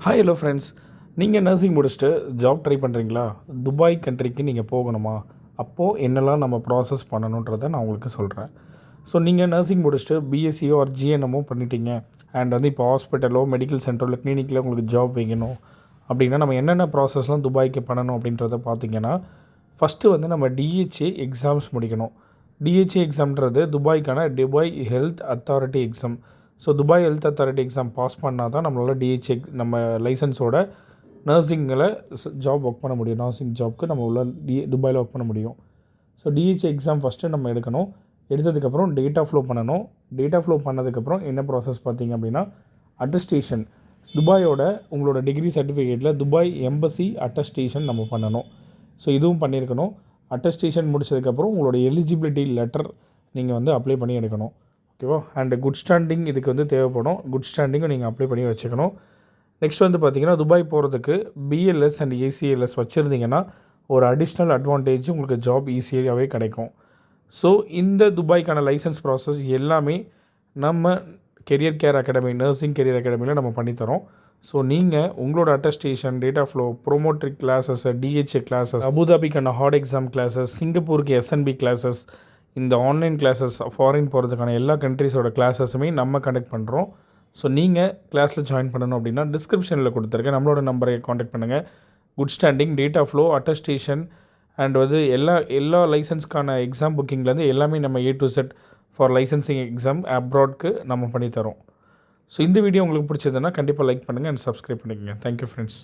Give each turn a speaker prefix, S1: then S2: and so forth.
S1: Hi hello friends. நீங்கள் nursing முடிச்சுட்டு job try பண்ணுறீங்களா? துபாய் கண்ட்ரிக்கு நீங்கள் போகணுமா? அப்போது என்னெல்லாம் நம்ம ப்ராசஸ் பண்ணணுன்றதை நான் உங்களுக்கு சொல்கிறேன். ஸோ நீங்கள் நர்சிங் முடிச்சுட்டு பிஎஸ்சியோ ஆர் ஜிஎன்எம்மோ பண்ணிட்டீங்க அண்ட் இப்போ ஹாஸ்பிட்டலோ மெடிக்கல் சென்டரில் கிளினிக்கில் உங்களுக்கு ஜாப் வைக்கணும் அப்படின்னா நம்ம என்னென்ன ப்ராசஸ்லாம் துபாய்க்கு பண்ணணும் அப்படின்றத பார்த்தீங்கன்னா, ஃபஸ்ட்டு நம்ம டிஹெச்ஏ எக்ஸாம்ஸ் முடிக்கணும். டிஹெச்ஏ எக்ஸாம்ன்றது துபாய்க்கான Dubai health authority exam. So Dubai health authority exam pass பண்ணால் தான் நம்மளால் டிஹெச்ஏ நம்ம லைசன்ஸோட நர்சிங்கில் ஜாப் ஒர்க் பண்ண முடியும். நர்சிங் ஜாப்க்கு நம்ம உள்ள துபாயில் ஒர்க் பண்ண முடியும். ஸோ டிஹெச்ஏ எக்ஸாம் ஃபஸ்ட்டு நம்ம எடுக்கணும். எடுத்ததுக்கப்புறம் டேட்டா ஃப்ளோ பண்ணணும். டேட்டா ஃப்ளோ பண்ணதுக்கப்புறம் என்ன ப்ராசஸ் பார்த்திங்க அப்படின்னா, அட்டஸ்டேஷன். துபாயோட உங்களோட டிகிரி சர்டிஃபிகேட்டில் துபாய் எம்பசி அட்டஸ்டேஷன் நம்ம பண்ணணும். ஸோ இதுவும் பண்ணியிருக்கணும். அட்டஸ்டேஷன் முடிச்சதுக்கப்புறம் உங்களோட எலிஜிபிலிட்டி லெட்டர் நீங்கள் அப்ளை பண்ணி எடுக்கணும். ஓகேவா? அண்டு குட் ஸ்டாண்டிங் இதுக்கு தேவைப்படும். குட் ஸ்டாண்டிங்கும் நீங்கள் அப்ளை பண்ணி வச்சுக்கணும். நெக்ஸ்ட் பார்த்தீங்கன்னா, துபாய் போகிறதுக்கு பிஎல்எஸ் அண்ட் ஏசிஎல்எஸ் வச்சுருந்தீங்கன்னா ஒரு அடிஷ்னல் அட்வான்டேஜ் உங்களுக்கு ஜாப் ஈஸியாகவே கிடைக்கும். ஸோ இந்த துபாய்க்கான லைசன்ஸ் ப்ராசஸ் எல்லாமே நம்ம career care academy, nursing career அகாடமியில் நம்ம பண்ணித்தரோம். ஸோ நீங்கள் உங்களோட attestation, data flow, prometric classes, DHA classes, அபுதாபிக்கான ஹார்ட் எக்ஸாம் கிளாஸஸ், சிங்கப்பூருக்கு எஸ்என்பி கிளாஸஸ், இந்த ஆன்லைன் கிளாஸஸ், ஃபாரின் போகிறதுக்கான எல்லா கண்ட்ரிஸோட கிளாஸஸுமே நம்ம கண்டக்ட் பண்ணுறோம். ஸோ நீங்கள் கிளாஸில் ஜாயின் பண்ணணும் அப்படின்னா டிஸ்கிரிப்ஷனில் கொடுத்துருக்கேன் நம்மளோட நம்பரை காண்டாக்ட் பண்ணுங்கள். Good standing, data flow, attestation and எல்லா லைசன்ஸ்க்கான எக்ஸாம் புக்கிங்லேருந்து எல்லாமே நம்ம A to Z for licensing exam அப்ராட்க்கு நம்ம பண்ணித்தரோம். ஸோ இந்த வீடியோ உங்களுக்கு பிடிச்சதுன்னா கண்டிப்பாக லைக் பண்ணுங்கள் அண்ட் சப்ஸ்கிரைப் பண்ணிக்கோங்க. Thank you friends.